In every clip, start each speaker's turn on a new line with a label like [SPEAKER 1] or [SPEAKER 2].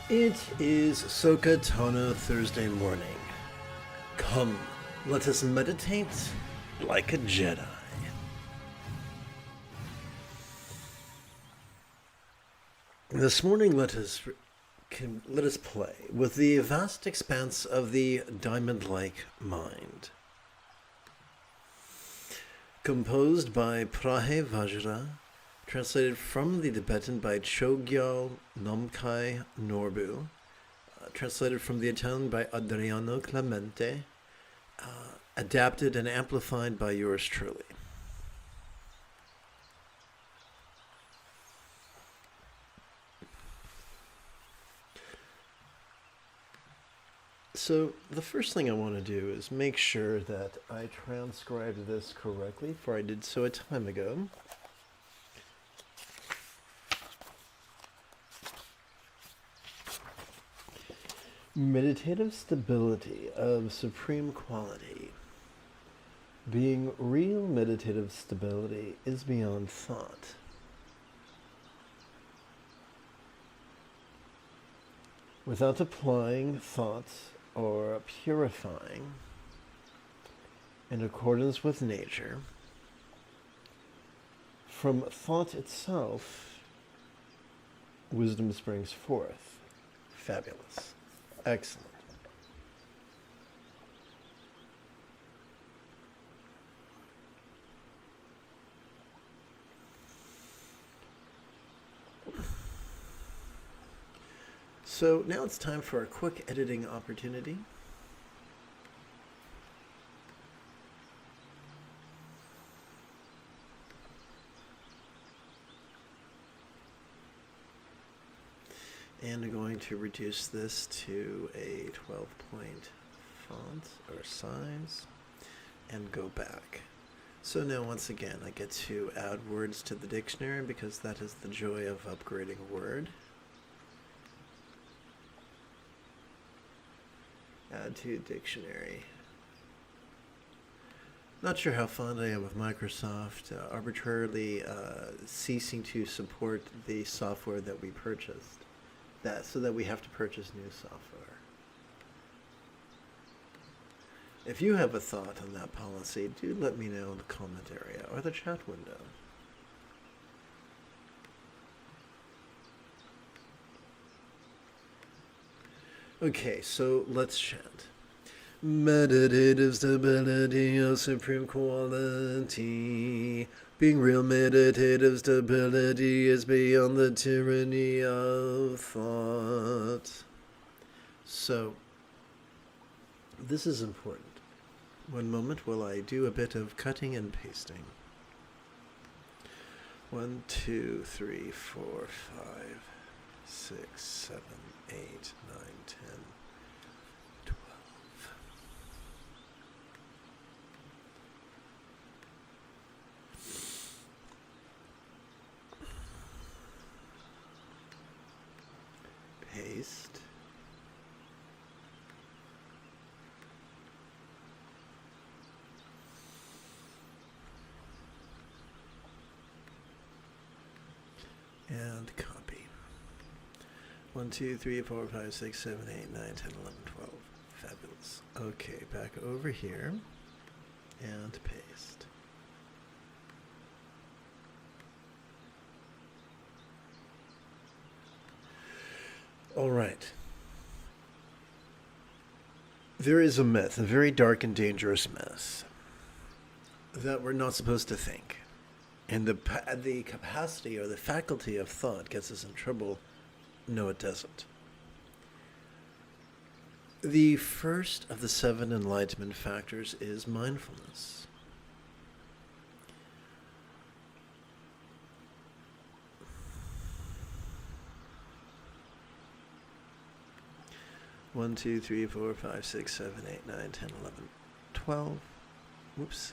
[SPEAKER 1] It is Soka Tano Thursday morning. Come, let us meditate like a Jedi. This morning let us play with the vast expanse of the diamond-like mind. Composed by Prahe Vajra, translated from the Tibetan by Chogyal Nomkai Norbu, translated from the Italian by Adriano Clemente, adapted and amplified by yours truly. So the first thing I want to do is make sure that I transcribed this correctly, for I did so a time ago. Meditative stability of supreme quality. Being real meditative stability is beyond thought. Without applying thoughts or purifying in accordance with nature, from thought itself, wisdom springs forth. Fabulous. Excellent. So now it's time for a quick editing opportunity. And I'm going to reduce this to a 12-point font or size and go back. So now once again I get to add words to the dictionary because that is the joy of upgrading a word. Add to dictionary. Not sure how fond I am of Microsoft arbitrarily ceasing to support the software that we purchased. So that we have to purchase new software. If you have a thought on that policy, do let me know in the comment area or the chat window. Okay, so let's chant. Meditative stability of supreme quality. Being real meditative stability is beyond the tyranny of thought. So, this is important. One moment while I do a bit of cutting and pasting. 1, 2, 3, 4, 5, 6, 7, 8, 9, 10, 12. Paste. And copy. 1, 2, 3, 4, 5, 6, 7, 8, 9, 10, 11, 12. Fabulous. Okay, back over here and paste. All right. There is a myth, a very dark and dangerous myth, that we're not supposed to think. And the capacity or the faculty of thought gets us in trouble. No, it doesn't. The first of the 7 enlightenment factors is mindfulness. One, 2, 3, 4, 5, 6, 7, 8, 9, 10, 11, 12. Whoops.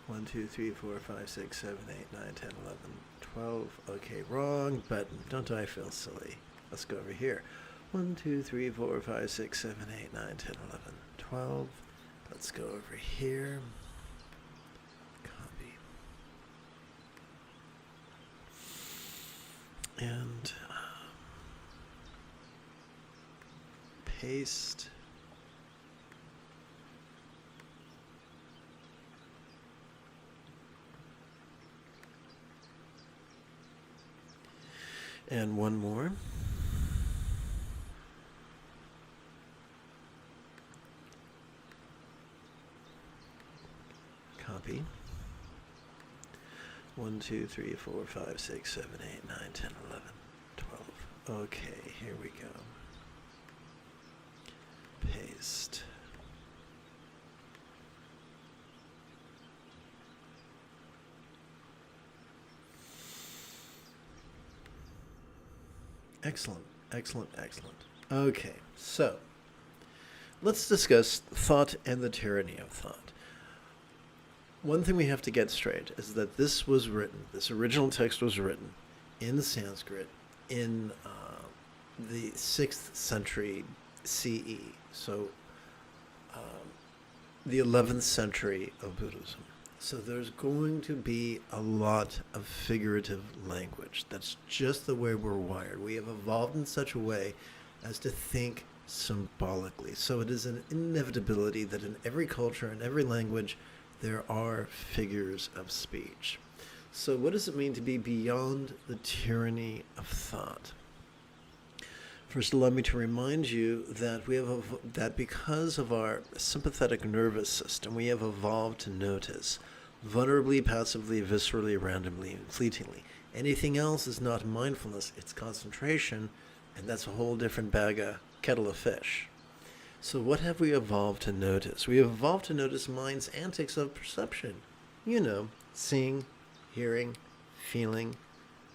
[SPEAKER 1] 1, 2, 3, 4, 5, 6, 7, 8, 9, 10, 11, 12. Okay, wrong button. Don't I feel silly? Let's go over here. 1, 2, 3, 4, 5, 6, 7, 8, 9, 10, 11, 12. Let's go over here. Copy. And paste. And one more. Copy. 1, 2, 3, 4, 5, 6, 7, 8, 9, 10, 11, 12. Okay, here we go. Paste. Excellent, excellent, excellent. Okay, so let's discuss thought and the tyranny of thought. One thing we have to get straight is that this original text was written in Sanskrit in the 6th century CE, so the 11th century of Buddhism. So there's going to be a lot of figurative language. That's just the way we're wired. We have evolved in such a way as to think symbolically. So it is an inevitability that in every culture and every language, there are figures of speech. So what does it mean to be beyond the tyranny of thought? First, allow me to remind you that that because of our sympathetic nervous system, we have evolved to notice vulnerably, passively, viscerally, randomly, and fleetingly. Anything else is not mindfulness, it's concentration, and that's a whole different kettle of fish. So what have we evolved to notice? We have evolved to notice mind's antics of perception. Seeing, hearing, feeling,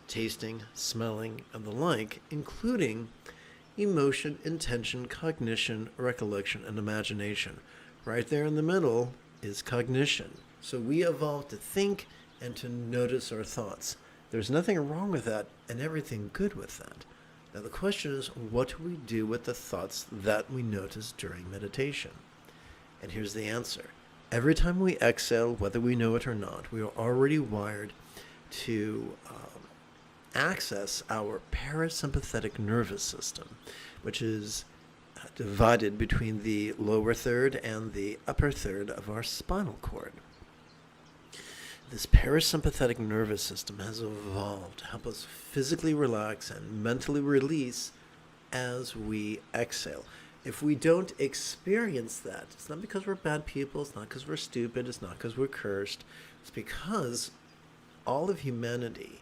[SPEAKER 1] tasting, smelling, and the like, including emotion, intention, cognition, recollection, and imagination. Right there in the middle is cognition. So we evolved to think and to notice our thoughts. There's nothing wrong with that and everything good with that. Now the question is, what do we do with the thoughts that we notice during meditation? And here's the answer. Every time we exhale, whether we know it or not, we are already wired to access our parasympathetic nervous system, which is divided between the lower third and the upper third of our spinal cord. This parasympathetic nervous system has evolved to help us physically relax and mentally release as we exhale. If we don't experience that, it's not because we're bad people, it's not because we're stupid, it's not because we're cursed, it's because all of humanity,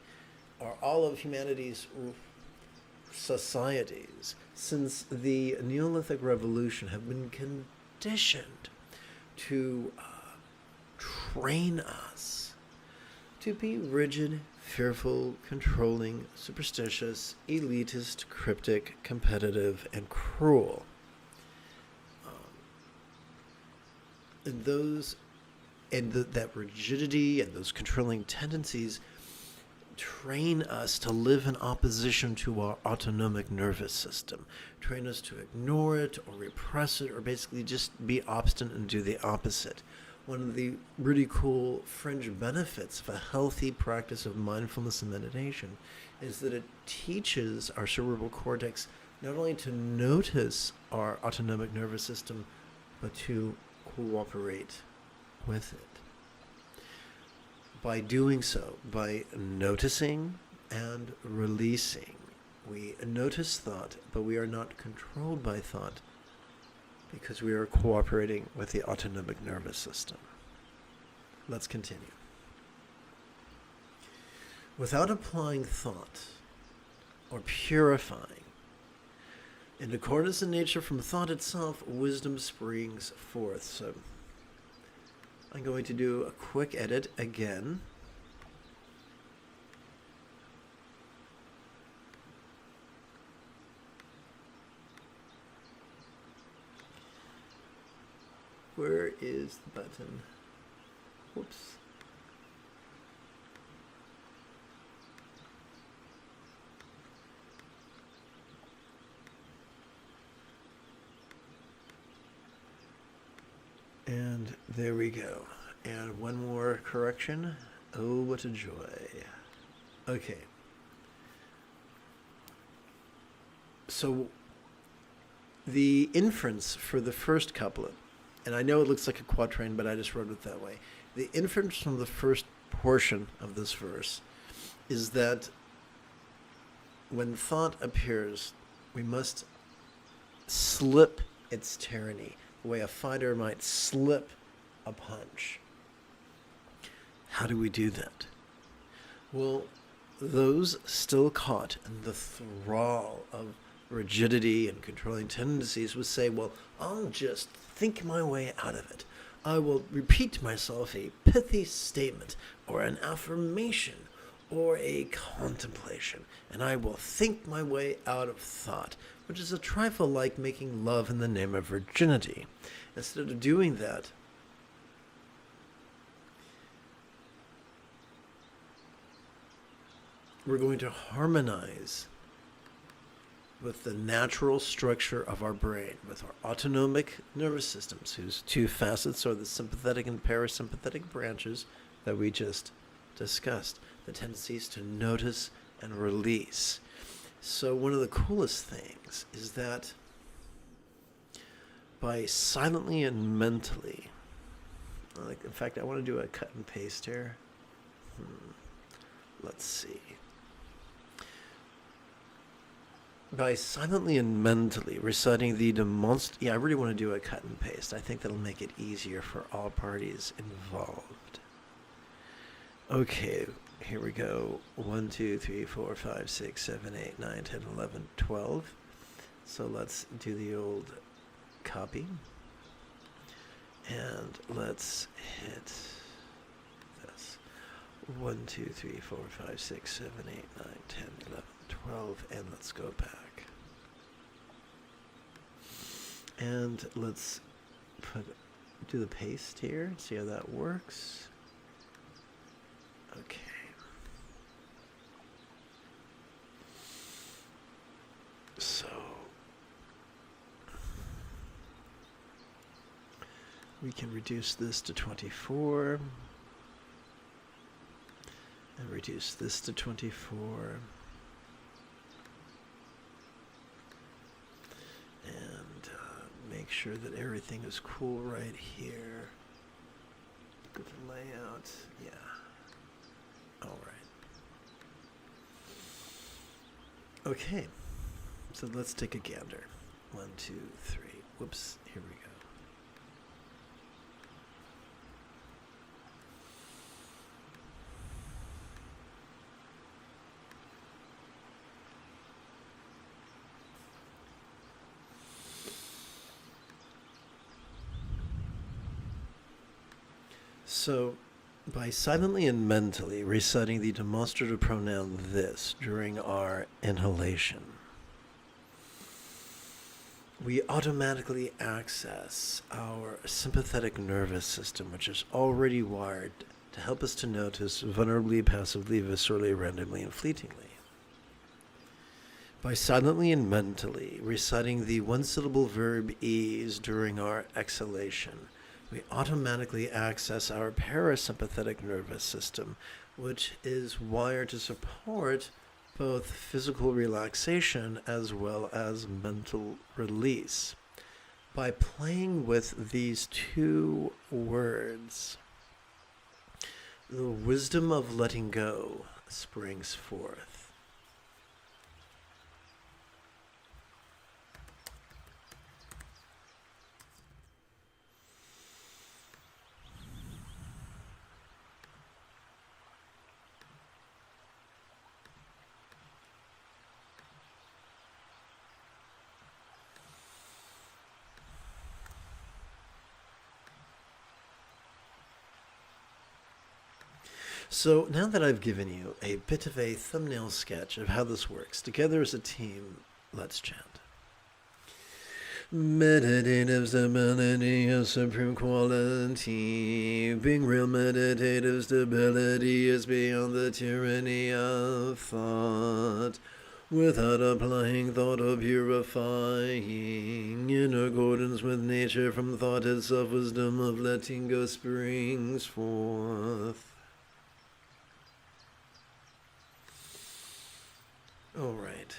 [SPEAKER 1] or all of humanity's societies, since the Neolithic Revolution, have been conditioned to train us to be rigid, fearful, controlling, superstitious, elitist, cryptic, competitive, and cruel. That rigidity and those controlling tendencies train us to live in opposition to our autonomic nervous system, train us to ignore it or repress it or basically just be obstinate and do the opposite. One of the really cool fringe benefits of a healthy practice of mindfulness and meditation is that it teaches our cerebral cortex not only to notice our autonomic nervous system, but to cooperate with it. By doing so, by noticing and releasing, we notice thought, but we are not controlled by thought because we are cooperating with the autonomic nervous system. Let's continue. Without applying thought or purifying, in accordance in nature from thought itself, wisdom springs forth. So I'm going to do a quick edit again. Where is the button? Whoops. And there we go. And one more correction. Oh, what a joy. Okay. So The inference for the first couplet, and I know it looks like a quatrain, but I just wrote it that way. The inference from the first portion of this verse is that when thought appears, we must slip its tyranny, the way a fighter might slip a punch. How do we do that? Well, those still caught in the thrall of rigidity and controlling tendencies would say, well, I'll just think my way out of it. I will repeat to myself a pithy statement or an affirmation or a contemplation, and I will think my way out of thought, which is a trifle like making love in the name of virginity. Instead of doing that, we're going to harmonize with the natural structure of our brain, with our autonomic nervous systems, whose two facets are the sympathetic and parasympathetic branches that we just discussed, the tendencies to notice and release. So one of the coolest things is that by silently and mentally, in fact, I want to do a cut and paste here. Let's see. By silently and mentally reciting the I really want to do a cut and paste. I think that'll make it easier for all parties involved. Okay, here we go. 1, 2, 3, 4, 5, 6, 7, 8, 9, 10, 11, 12. So let's do the old copy. And let's hit this. 1, 2, 3, 4, 5, 6, 7, 8, 9, 10, 11, 12. And let's go back. And let's do the paste here, see how that works. Okay. So we can reduce this to 24 and reduce this to 24. Make sure that everything is cool right here. Good layout. Yeah. All right. Okay. So let's take a gander. 1, 2, 3. Whoops. Here we go. So, by silently and mentally reciting the demonstrative pronoun this during our inhalation, we automatically access our sympathetic nervous system, which is already wired to help us to notice vulnerably, passively, viscerally, randomly, and fleetingly. By silently and mentally reciting the one-syllable verb ease during our exhalation, we automatically access our parasympathetic nervous system, which is wired to support both physical relaxation as well as mental release. By playing with these two words, the wisdom of letting go springs forth. So now that I've given you a bit of a thumbnail sketch of how this works, together as a team, let's chant. Meditative stability is supreme quality. Being real meditative stability is beyond the tyranny of thought. Without applying thought or purifying, in accordance with nature, from thought itself, wisdom of letting go springs forth. All right.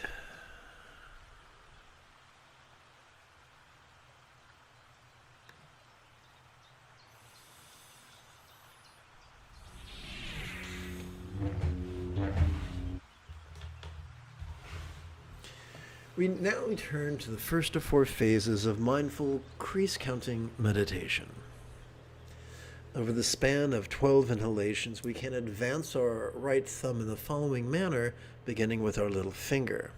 [SPEAKER 1] We now return to the first of 4 phases of mindful crease counting meditation. Over the span of 12 inhalations, we can advance our right thumb in the following manner, beginning with our little finger.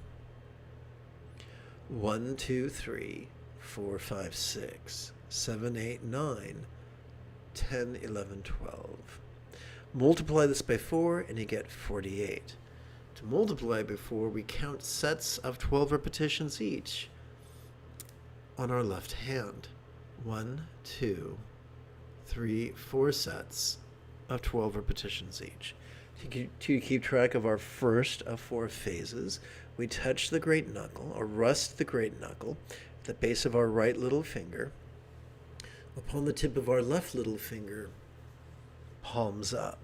[SPEAKER 1] 1, 2, 3, 4, 5, 6, 7, 8, 9, 10, 11, 12. Multiply this by 4 and you get 48. To multiply by 4, we count sets of 12 repetitions each on our left hand. 1, 2, 3, 4 sets of 12 repetitions each. To keep track of our first of 4 phases, we touch the great knuckle, or rest the great knuckle, at the base of our right little finger, upon the tip of our left little finger, palms up.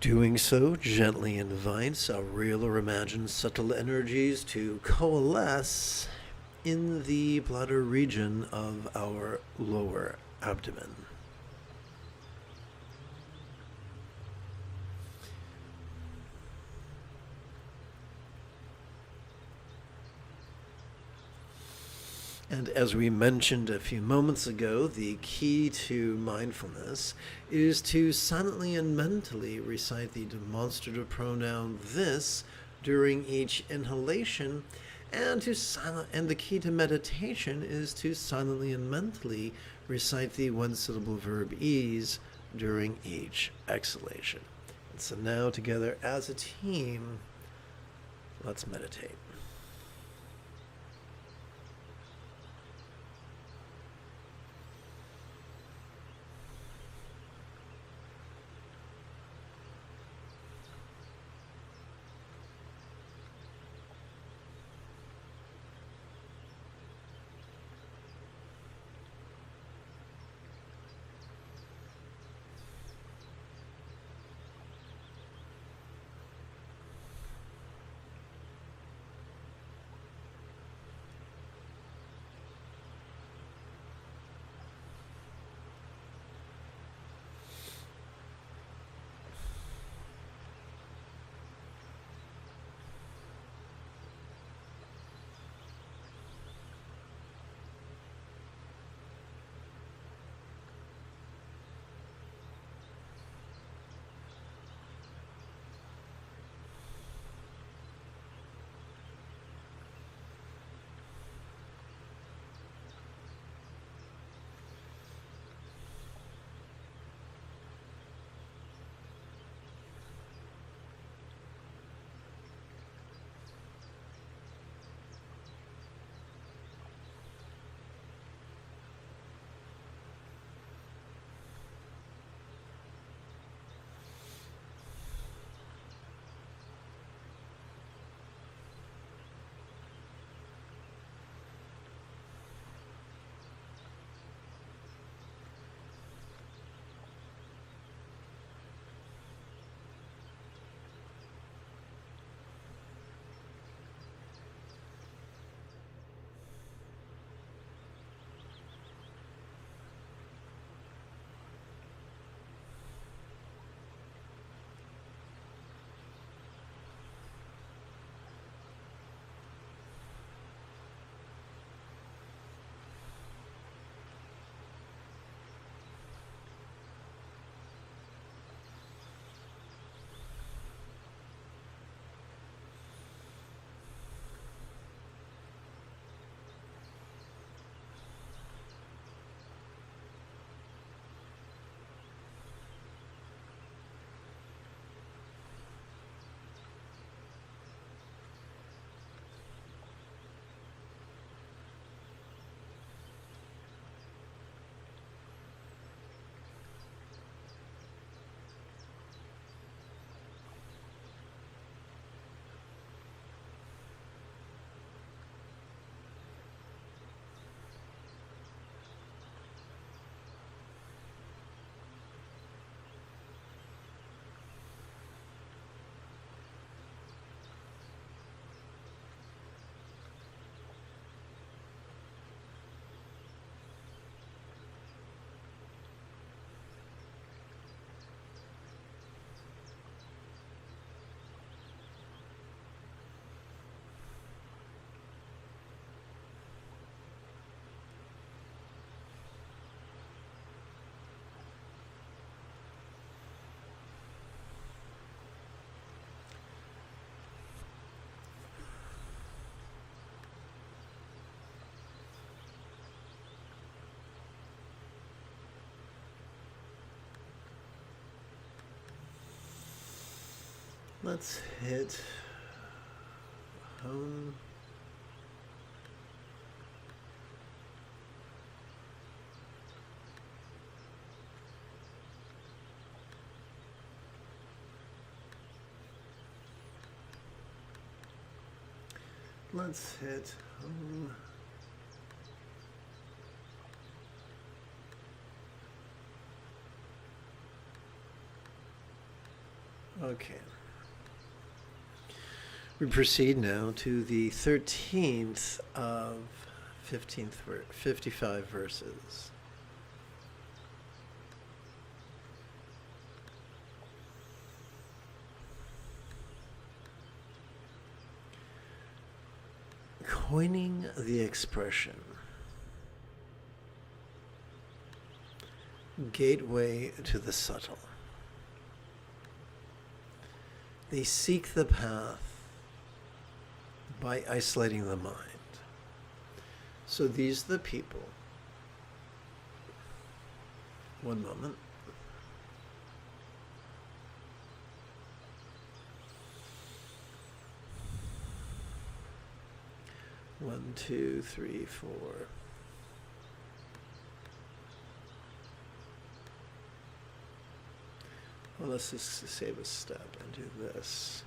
[SPEAKER 1] Doing so gently invites our real or imagined subtle energies to coalesce in the bladder region of our lower abdomen. And as we mentioned a few moments ago, the key to mindfulness is to silently and mentally recite the demonstrative pronoun this during each inhalation, and the key to meditation is to silently and mentally recite the one-syllable verb ease during each exhalation. And so now together as a team, let's meditate. Let's hit home. Let's hit home. Okay. We proceed now to the 13th of 55 verses. Coining the expression gateway to the subtle. They seek the path by isolating the mind. So these are the people. One moment. One, two, three, four. Well, let's just save a step and do this.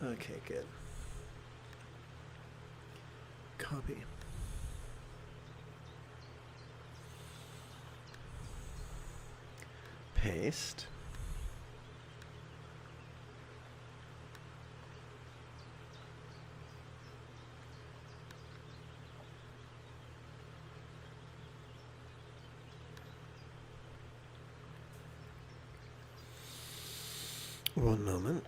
[SPEAKER 1] Okay, good. Copy. Paste. One moment.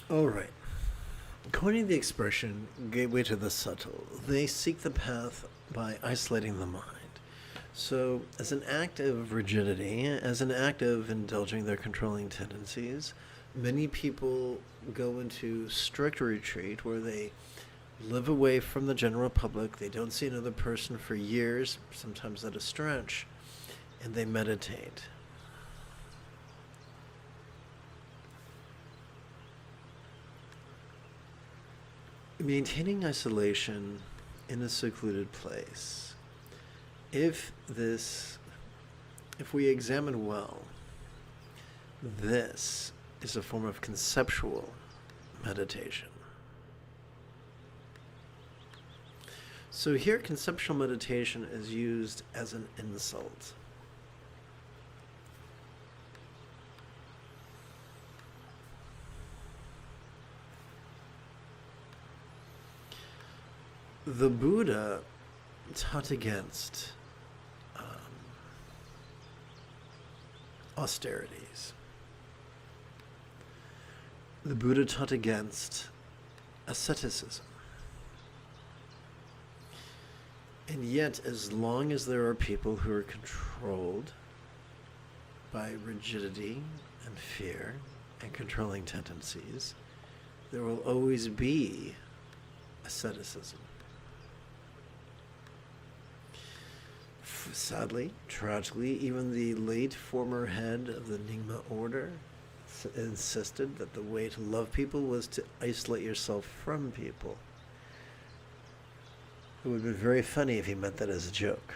[SPEAKER 1] All right. Coining the expression gateway to the subtle, they seek the path by isolating the mind. So, as an act of rigidity, as an act of indulging their controlling tendencies, many people go into strict retreat where they live away from the general public. They don't see another person for years, sometimes at a stretch, and they meditate. Maintaining isolation in a secluded place. If we examine well, this is a form of conceptual meditation. So here, conceptual meditation is used as an insult. The Buddha taught against austerities. The Buddha taught against asceticism. And yet, as long as there are people who are controlled by rigidity and fear and controlling tendencies, there will always be asceticism. Sadly, tragically, even the late former head of the Nyingma order insisted that the way to love people was to isolate yourself from people. It would have been very funny if he meant that as a joke.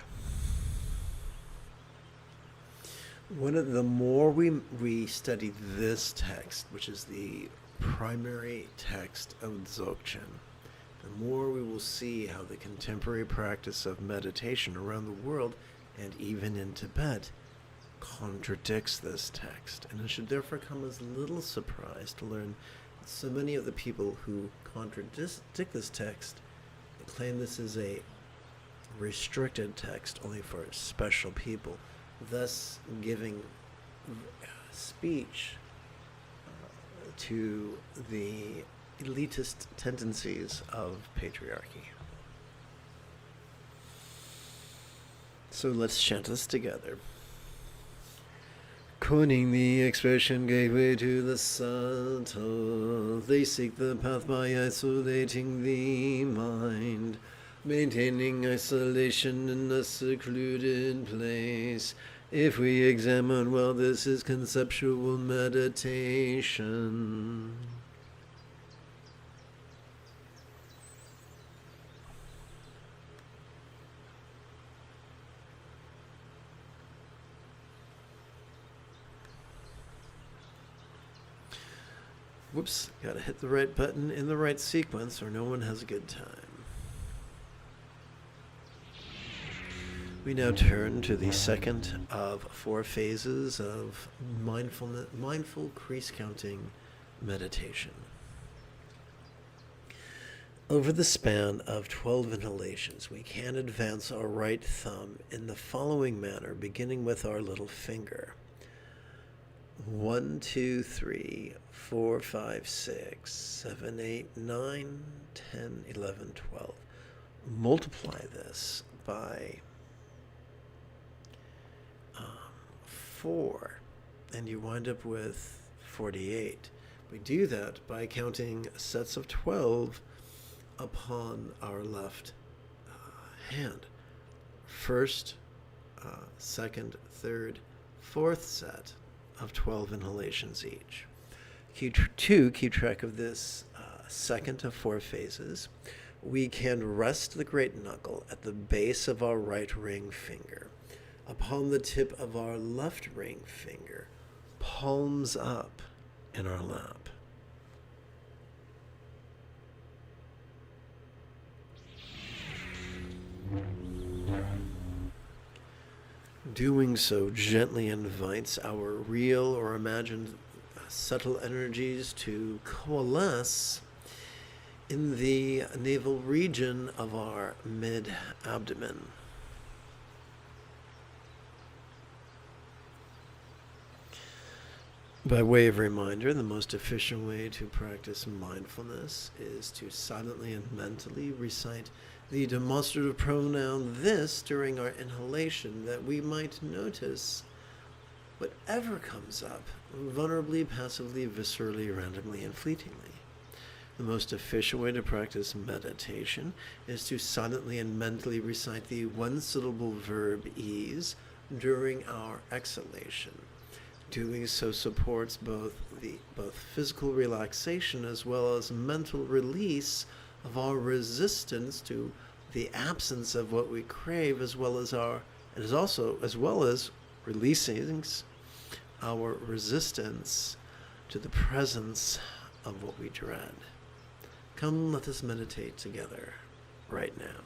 [SPEAKER 1] The more we study this text, which is the primary text of Dzogchen, the more we will see how the contemporary practice of meditation around the world and even in Tibet, contradicts this text, and it should therefore come as little surprise to learn that so many of the people who contradict this text claim this is a restricted text only for special people, thus giving speech to the elitist tendencies of patriarchy. So let's chant this together. Coining the expression gateway to the subtle, they seek the path by isolating the mind, maintaining isolation in a secluded place. If we examine well, this is conceptual meditation. Whoops, gotta hit the right button in the right sequence or no one has a good time. We now turn to the second of 4 phases of mindful crease counting meditation. Over the span of 12 inhalations, we can advance our right thumb in the following manner, beginning with our little finger. 1, 2, 3, 4, 5, 6, 7, 8, 9, 10, 11, 12. Multiply this by 4, and you wind up with 48. We do that by counting sets of 12 upon our left hand. First, second, third, fourth set of 12 inhalations each. Keep track of this second of 4 phases. We can rest the great knuckle at the base of our right ring finger, upon the tip of our left ring finger, palms up in our lap. Doing so gently invites our real or imagined subtle energies to coalesce in the navel region of our mid-abdomen. By way of reminder, the most efficient way to practice mindfulness is to silently and mentally recite the demonstrative pronoun this during our inhalation, that we might notice whatever comes up, vulnerably, passively, viscerally, randomly, and fleetingly. The most efficient way to practice meditation is to silently and mentally recite the one-syllable verb ease during our exhalation. Doing so supports both physical relaxation as well as mental release of our resistance to the absence of what we crave, as well as releasing our resistance to the presence of what we dread. Come, let us meditate together right now.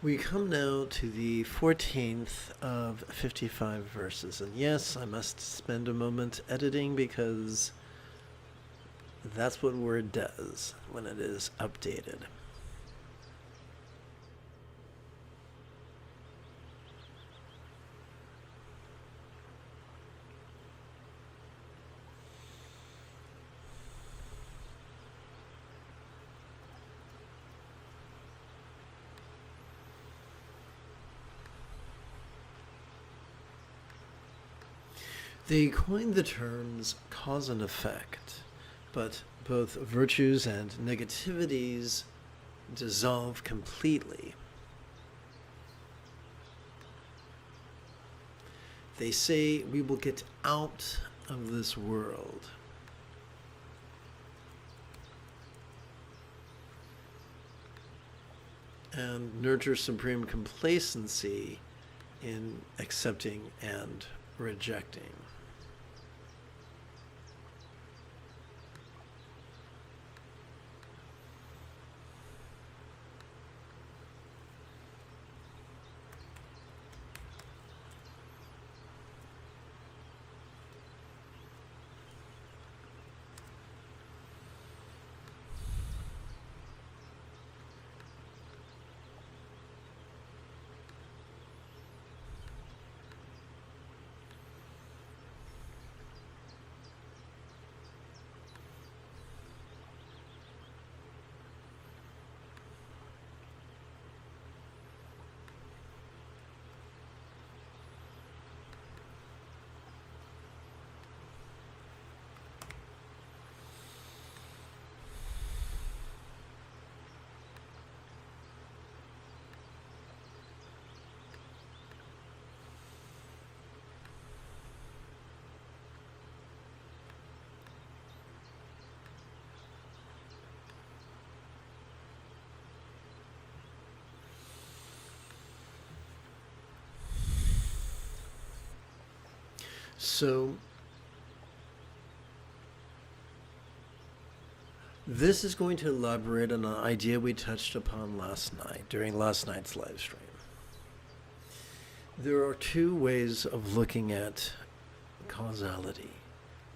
[SPEAKER 1] We come now to the 14th of 55 verses, and yes, I must spend a moment editing because that's what Word does when it is updated. They coined the terms cause and effect, but both virtues and negativities dissolve completely. They say we will get out of this world. And nurture supreme complacency in accepting and rejecting. So this is going to elaborate on an idea we touched upon last night, during last night's live stream. There are two ways of looking at causality.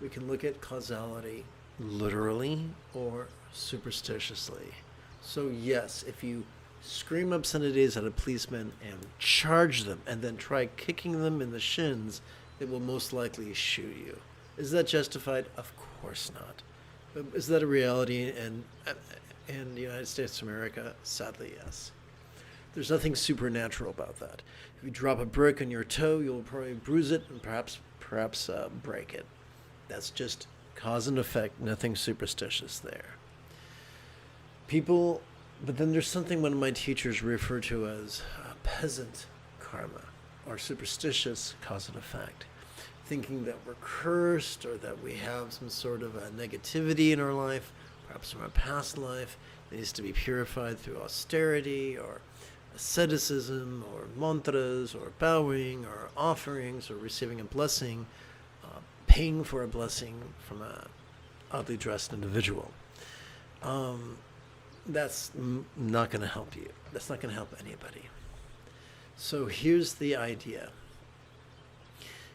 [SPEAKER 1] We can look at causality literally or superstitiously. So yes, if you scream obscenities at a policeman and charge them and then try kicking them in the shins, they will most likely shoot you. Is that justified? Of course not. But is that a reality in the United States of America? Sadly, yes. There's nothing supernatural about that. If you drop a brick on your toe, you'll probably bruise it and perhaps break it. That's just cause and effect, nothing superstitious there. But then there's something one of my teachers referred to as peasant karma, or superstitious cause and effect, thinking that we're cursed or that we have some sort of a negativity in our life, perhaps from our past life, that needs to be purified through austerity or asceticism or mantras or bowing or offerings or receiving a blessing, paying for a blessing from a oddly dressed individual. That's not going to help you. That's not going to help anybody. So here's the idea,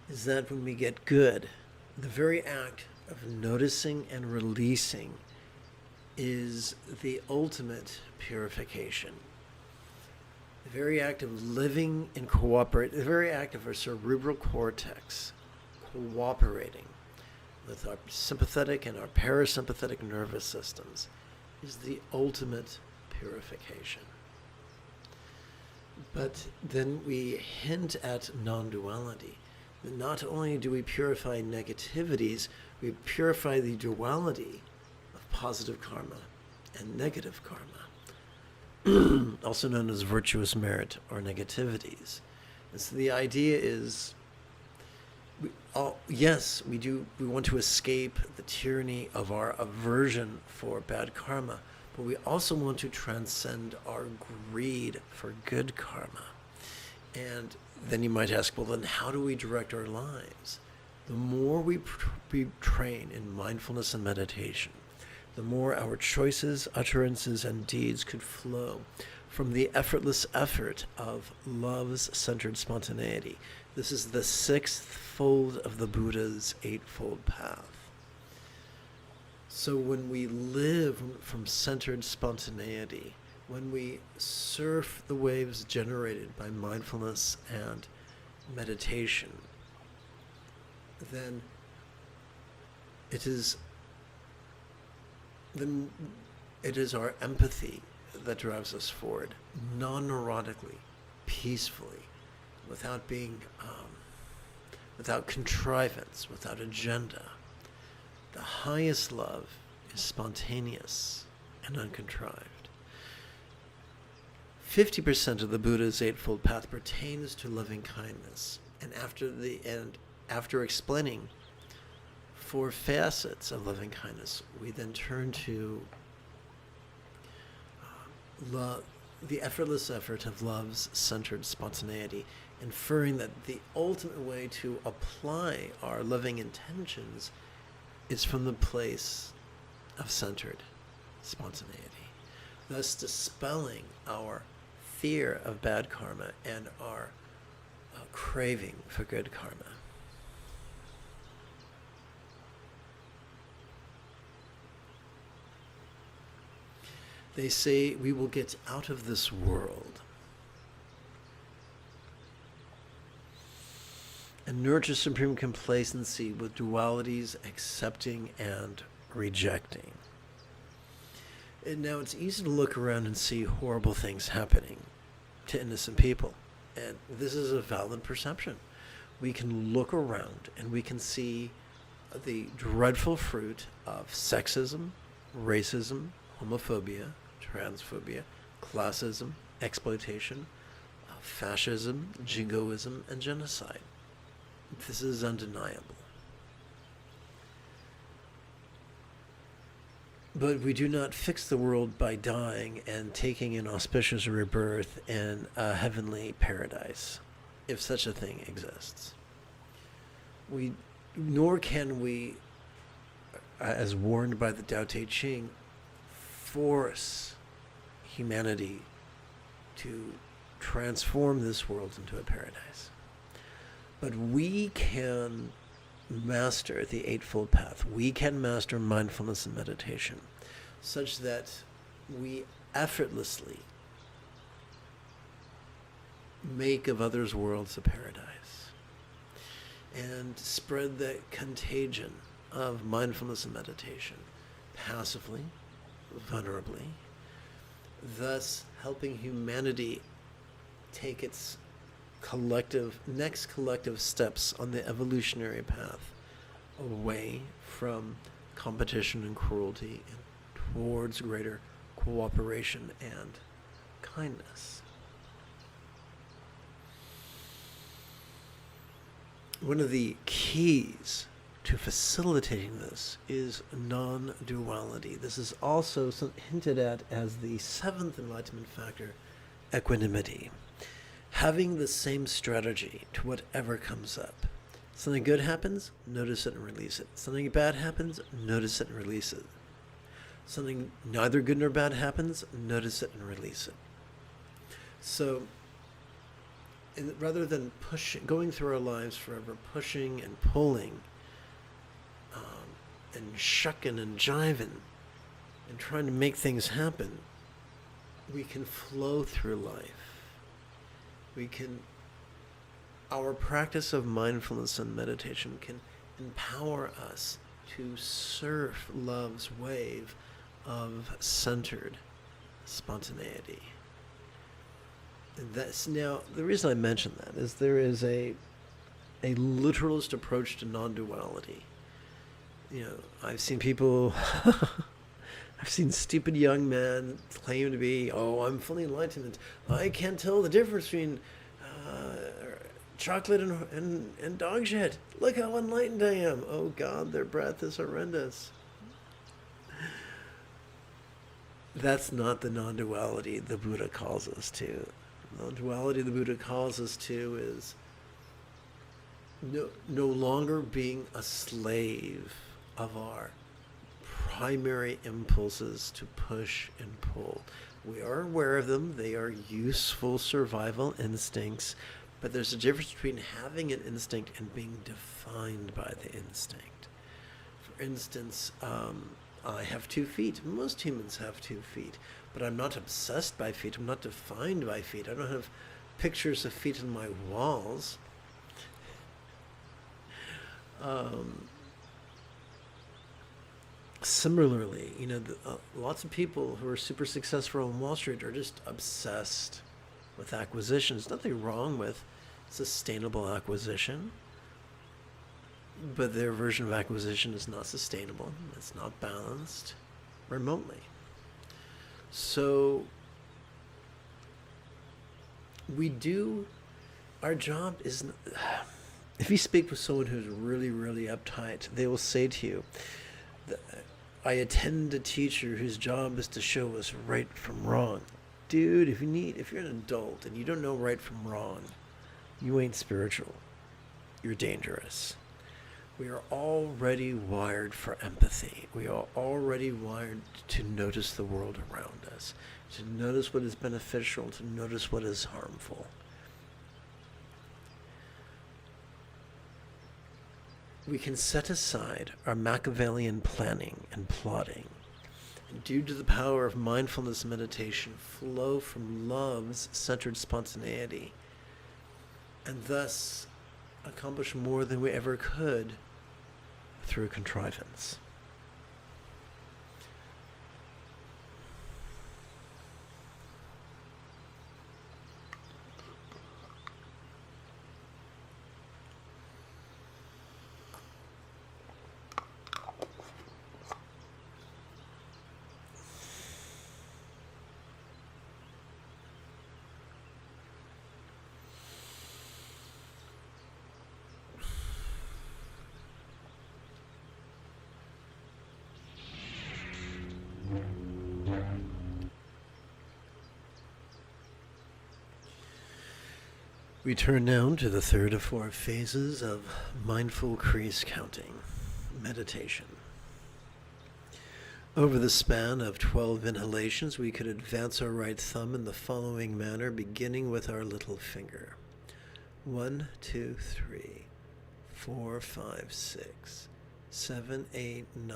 [SPEAKER 1] is that when we get good, the very act of noticing and releasing is the ultimate purification. The very act of living and the very act of our cerebral cortex cooperating with our sympathetic and our parasympathetic nervous systems is the ultimate purification. But then we hint at non-duality. Not only do we purify negativities, we purify the duality of positive karma and negative karma, also known as virtuous merit or negativities. And so the idea is, we want to escape the tyranny of our aversion for bad karma, but we also want to transcend our greed for good karma. And then you might ask, well, then how do we direct our lives? The more we train in mindfulness and meditation, the more our choices, utterances, and deeds could flow from the effortless effort of love's centered spontaneity. This is the sixth fold of the Buddha's eightfold path. So when we live from centered spontaneity, when we surf the waves generated by mindfulness and meditation, then it is our empathy that drives us forward, non-neurotically, peacefully, without being, without contrivance, without agenda. The highest love is spontaneous and uncontrived. 50% of the Buddha's Eightfold Path pertains to loving kindness. And after explaining 4 facets of loving kindness, we then turn to the effortless effort of love's centered spontaneity, inferring that the ultimate way to apply our loving intentions is from the place of centered spontaneity, thus dispelling our fear of bad karma and our craving for good karma. They say we will get out of this world and nurture supreme complacency with dualities accepting and rejecting. And now it's easy to look around and see horrible things happening to innocent people. And this is a valid perception. We can look around and we can see the dreadful fruit of sexism, racism, homophobia, transphobia, classism, exploitation, fascism, jingoism, and genocide. This is undeniable. But we do not fix the world by dying and taking an auspicious rebirth in a heavenly paradise, if such a thing exists. Nor can we, as warned by the Tao Te Ching, force humanity to transform this world into a paradise. But we can master the Eightfold Path. We can master mindfulness and meditation such that we effortlessly make of others' worlds a paradise and spread the contagion of mindfulness and meditation passively, vulnerably, thus helping humanity take its next collective steps on the evolutionary path away from competition and cruelty and towards greater cooperation and kindness. One of the keys to facilitating this is non-duality. This is also hinted at as the 7th enlightenment factor, equanimity. Having the same strategy to whatever comes up. Something good happens, notice it and release it. Something bad happens, notice it and release it. Something neither good nor bad happens, notice it and release it. So, rather than going through our lives forever pushing and pulling, and shucking and jiving, and trying to make things happen, we can flow through life. Our practice of mindfulness and meditation can empower us to surf love's wave of centered spontaneity. And that's now, the reason I mention that is there is a literalist approach to non-duality. You know, I've seen people, I've seen stupid young men claim to be, I'm fully enlightened. I can't tell the difference between chocolate and dog shit. Look how enlightened I am. Oh God, their breath is horrendous. That's not the non-duality the Buddha calls us to. Non-duality the Buddha calls us to is no longer being a slave of our primary impulses to push and pull. We are aware of them. They are useful survival instincts, but there's a difference between having an instinct and being defined by the instinct. For instance, I have 2 feet. Most humans have 2 feet, but I'm not obsessed by feet. I'm not defined by feet. I don't have pictures of feet on my walls. Similarly, lots of people who are super successful on Wall Street are just obsessed with acquisition. There's nothing wrong with sustainable acquisition, but their version of acquisition is not sustainable. It's not balanced remotely. So our job is, if you speak with someone who's really, really uptight, they will say to you, I attend a teacher whose job is to show us right from wrong. Dude, if you're an adult and you don't know right from wrong, you ain't spiritual. You're dangerous. We are already wired for empathy. We are already wired to notice the world around us, to notice what is beneficial, to notice what is harmful. We can set aside our Machiavellian planning and plotting, and due to the power of mindfulness meditation, flow from love's centered spontaneity, and thus accomplish more than we ever could through contrivance. We turn now to the third of 4 phases of mindful crease counting, meditation. Over the span of 12 inhalations, we could advance our right thumb in the following manner, beginning with our little finger. 1, 2, 3, 4, 5, 6, 7, 8, 9,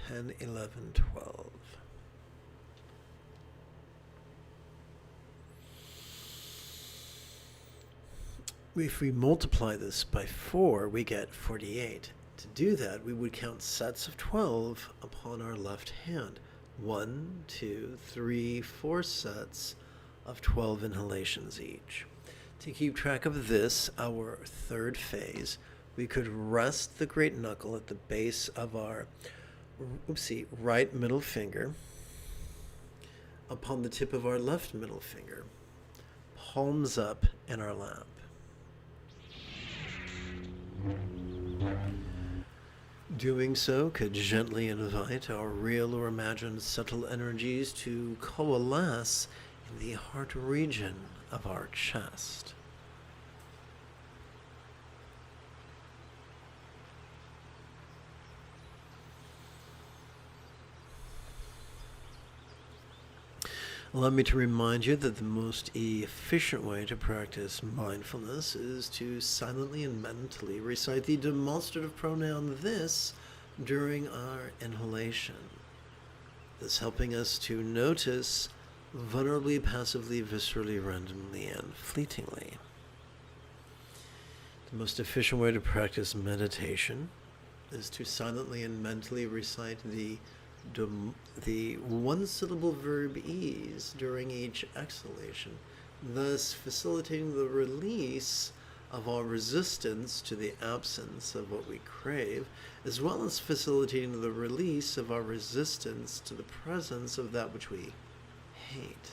[SPEAKER 1] 10, 11, 12. If we multiply this by 4, we get 48. To do that, we would count sets of 12 upon our left hand. 1, 2, 3, 4 sets of 12 inhalations each. To keep track of this, our third phase, we could rest the great knuckle at the base of our right middle finger upon the tip of our left middle finger, palms up in our lap. Doing so could gently invite our real or imagined subtle energies to coalesce in the heart region of our chest. Allow me to remind you that the most efficient way to practice mindfulness is to silently and mentally recite the demonstrative pronoun this during our inhalation. This helping us to notice vulnerably, passively, viscerally, randomly, and fleetingly. The most efficient way to practice meditation is to silently and mentally recite the one-syllable verb ease during each exhalation, thus facilitating the release of our resistance to the absence of what we crave, as well as facilitating the release of our resistance to the presence of that which we hate.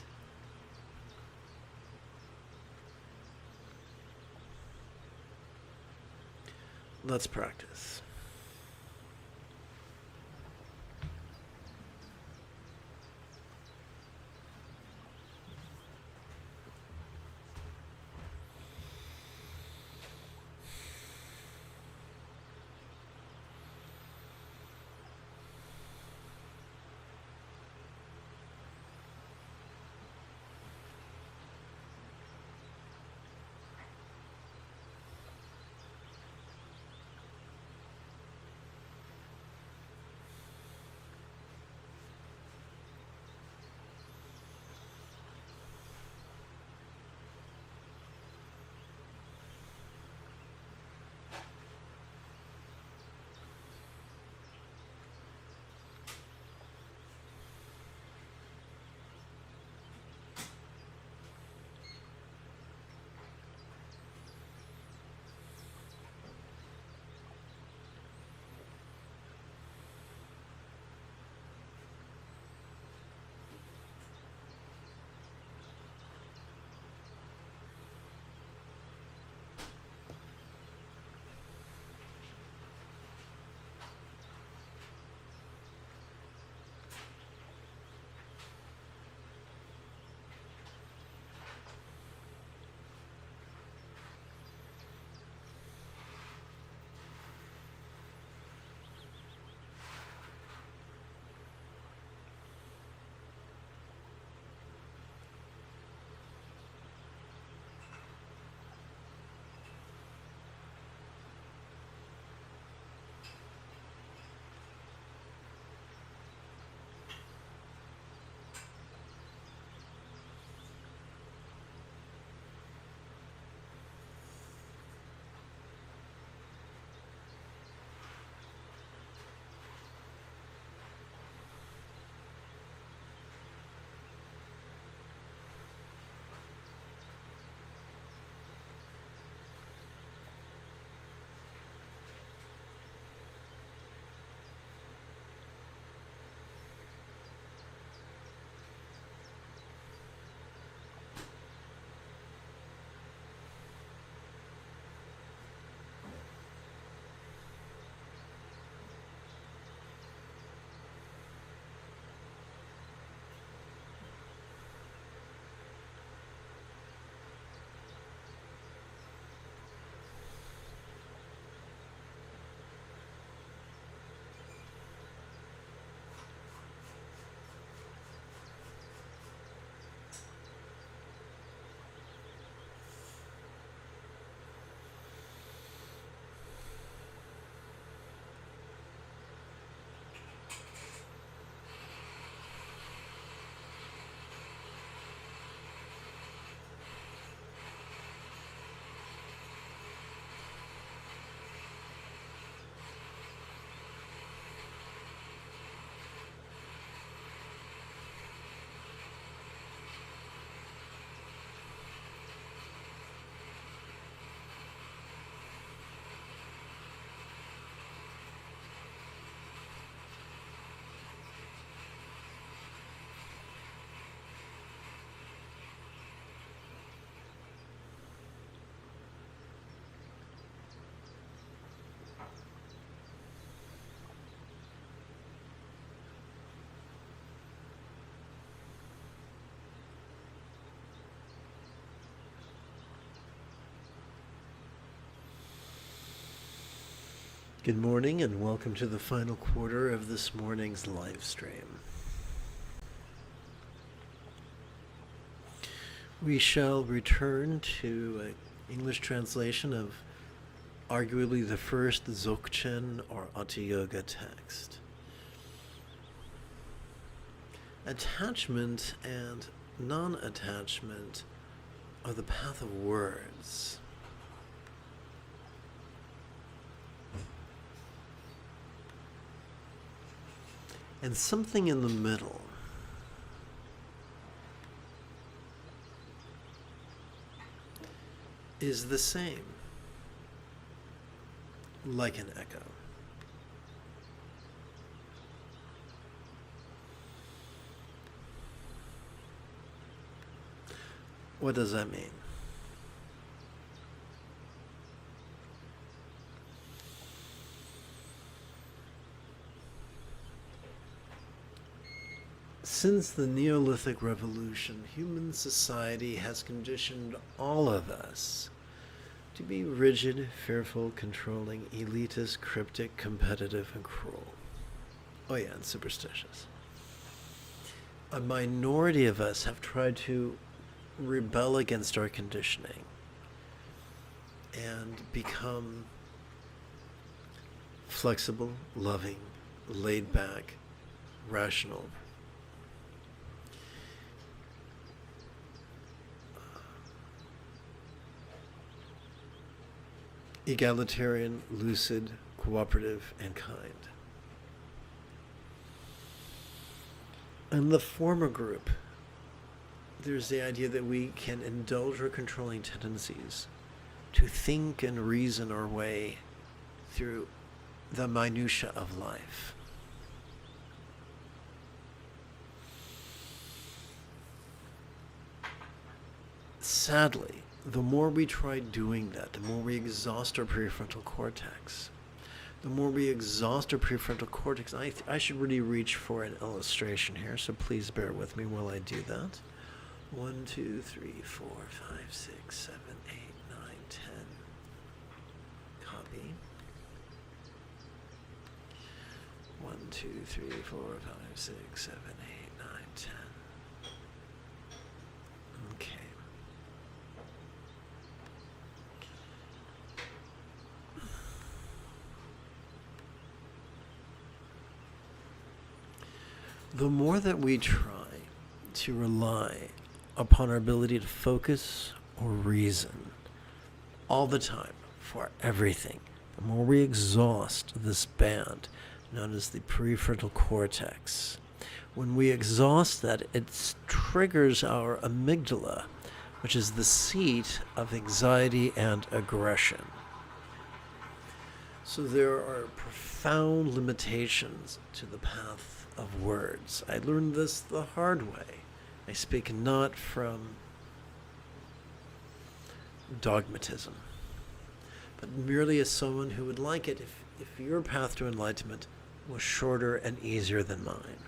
[SPEAKER 1] Let's practice. Good morning and welcome to the final quarter of this morning's live stream. We shall return to an English translation of arguably the first Dzogchen or Hatha Yoga text. Attachment and non-attachment are the path of words. And something in the middle. Is the same, like an echo. What does that mean? Since the Neolithic Revolution, human society has conditioned all of us to be rigid, fearful, controlling, elitist, cryptic, competitive, and cruel. Oh yeah, and superstitious. A minority of us have tried to rebel against our conditioning and become flexible, loving, laid back, rational. Egalitarian, lucid, cooperative, and kind. In the former group, there's the idea that we can indulge our controlling tendencies to think and reason our way through the minutiae of life. Sadly, the more we try doing that, the more we exhaust our prefrontal cortex. The more we exhaust our prefrontal cortex, I should really reach for an illustration here, so please bear with me while I do that. 1, 2, 3, 4, 5, 6, 7, 8, 9, 10. Copy. 1, 2, 3, 4, 5, 6, 7, 8, 9, 10. Okay. The more that we try to rely upon our ability to focus or reason all the time for everything, the more we exhaust this band known as the prefrontal cortex. When we exhaust that, it triggers our amygdala, which is the seat of anxiety and aggression. So there are profound limitations to the path of words. I learned this the hard way. I speak not from dogmatism, but merely as someone who would like it if your path to enlightenment was shorter and easier than mine.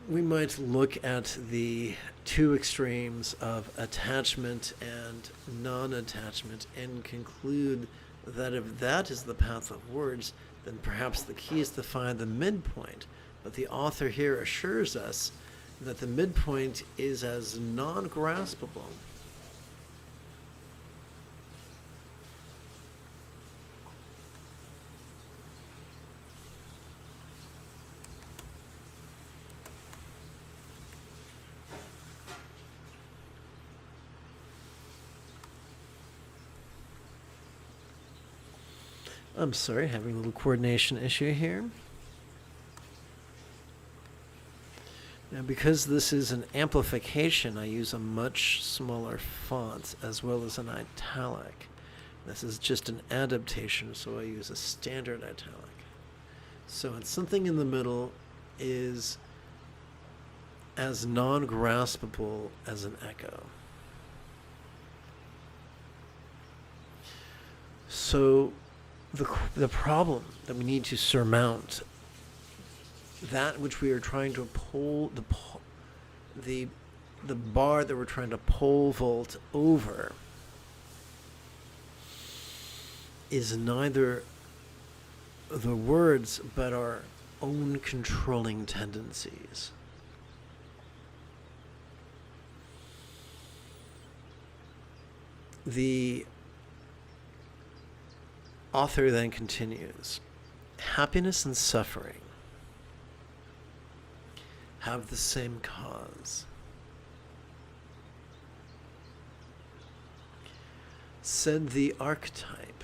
[SPEAKER 1] We might look at the two extremes of attachment and non-attachment and conclude that if that is the path of words, then perhaps the key is to find the midpoint. But the author here assures us that the midpoint is as non-graspable I'm sorry, having a little coordination issue here. Now, because this is an amplification, I use a much smaller font as well as an italic. This is just an adaptation, so I use a standard italic. So it's something in the middle is as non-graspable as an echo. So the problem that we need to surmount, that which we are trying to pull, the bar that we're trying to pole vault over, is neither the words but our own controlling tendencies. The author then continues, happiness and suffering have the same cause. Said the archetype,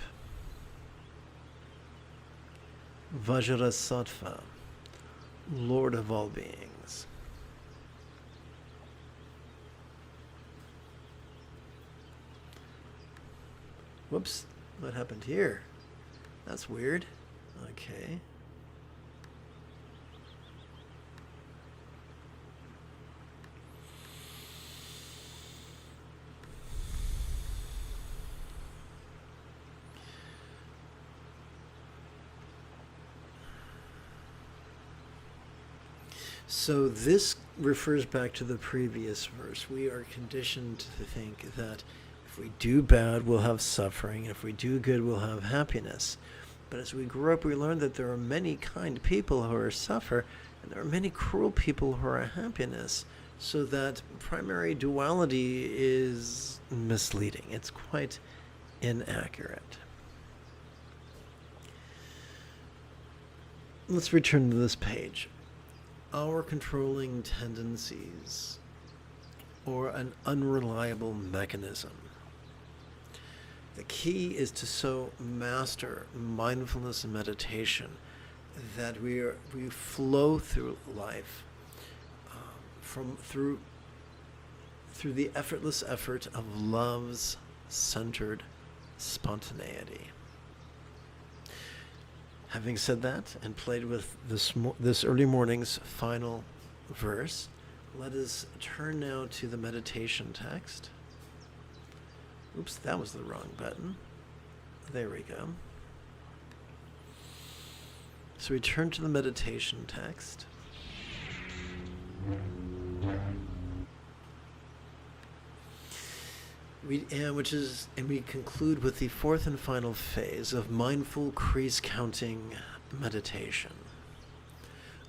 [SPEAKER 1] Vajrasattva, Lord of all beings. Whoops, what happened here? That's weird. Okay. So this refers back to the previous verse. We are conditioned to think that if we do bad, we'll have suffering. If we do good, we'll have happiness. But as we grow up, we learn that there are many kind people who are suffer, and there are many cruel people who are happiness. So that primary duality is misleading. It's quite inaccurate. Let's return to this page. Our controlling tendencies, or an unreliable mechanism. The key is to so master mindfulness and meditation that we flow through life through the effortless effort of love's centered spontaneity. Having said that, and played with this early morning's final verse, let us turn now to the meditation text. Oops, that was the wrong button. There we go. So we turn to the meditation text. We conclude with the fourth and final phase of mindful crease counting meditation.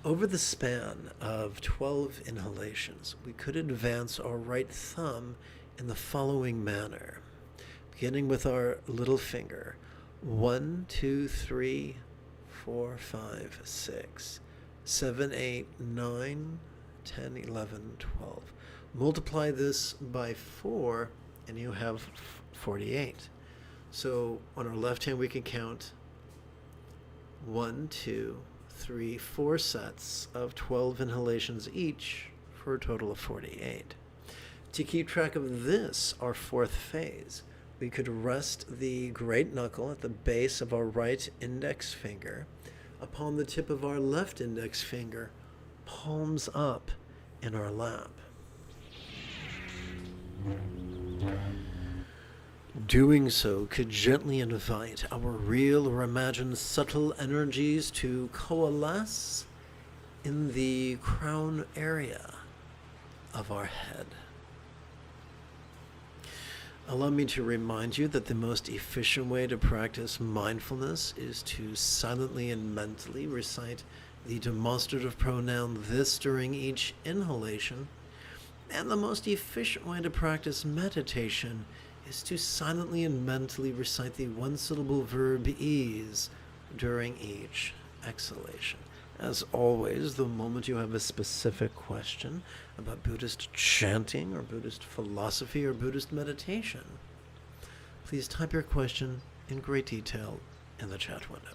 [SPEAKER 1] Over the span of 12 inhalations, we could advance our right thumb in the following manner, beginning with our little finger. 1, 2, 3, 4, 5, 6, 7, 8, 9, 10, 11, 12. Multiply this by 4 and you have 48. So on our left hand we can count 1, 2, 3, 4 sets of 12 inhalations each for a total of 48. To keep track of this, our fourth phase, we could rest the great knuckle at the base of our right index finger upon the tip of our left index finger, palms up in our lap. Doing so could gently invite our real or imagined subtle energies to coalesce in the crown area of our head. Allow me to remind you that the most efficient way to practice mindfulness is to silently and mentally recite the demonstrative pronoun this during each inhalation, and the most efficient way to practice meditation is to silently and mentally recite the one-syllable verb ease during each exhalation. As always, the moment you have a specific question about Buddhist chanting or Buddhist philosophy or Buddhist meditation, please type your question in great detail in the chat window.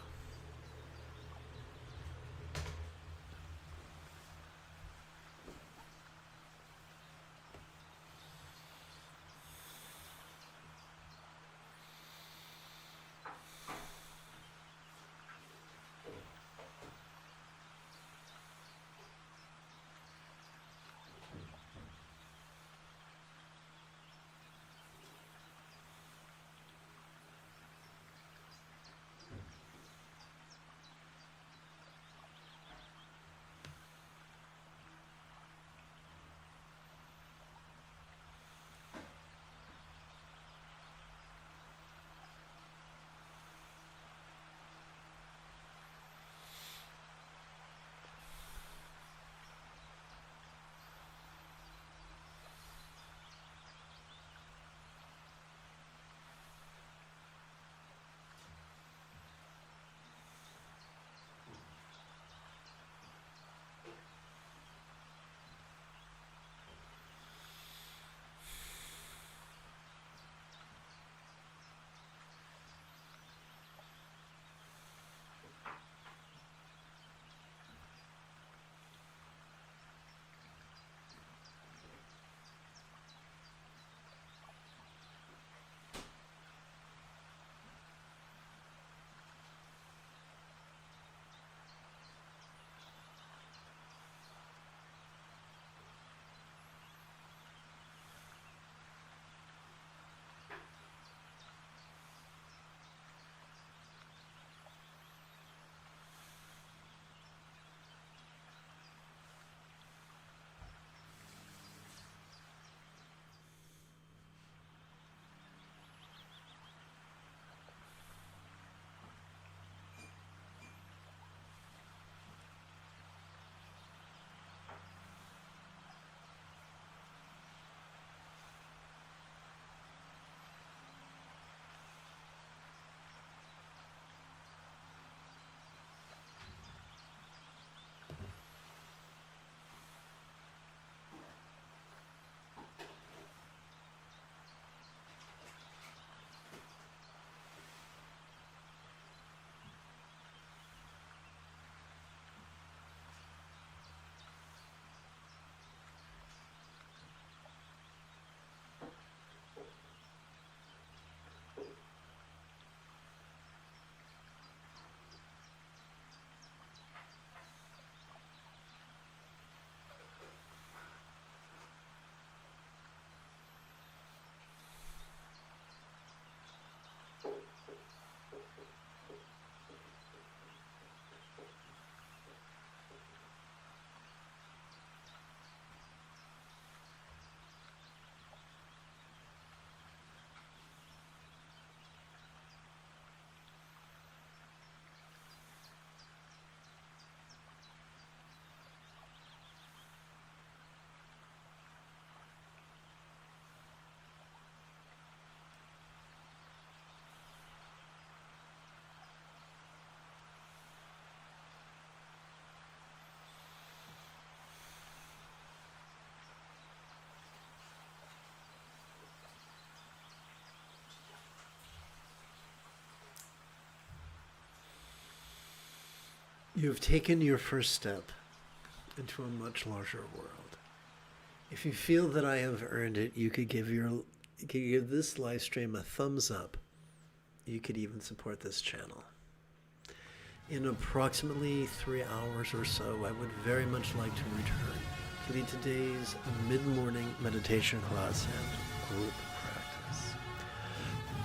[SPEAKER 1] You've taken your first step into a much larger world. If you feel that I have earned it, you could give this live stream a thumbs up. You could even support this channel. In approximately 3 hours or so, I would very much like to return to lead today's mid-morning meditation class and group practice.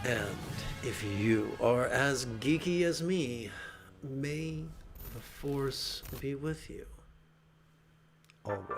[SPEAKER 1] And if you are as geeky as me, may the force be with you always.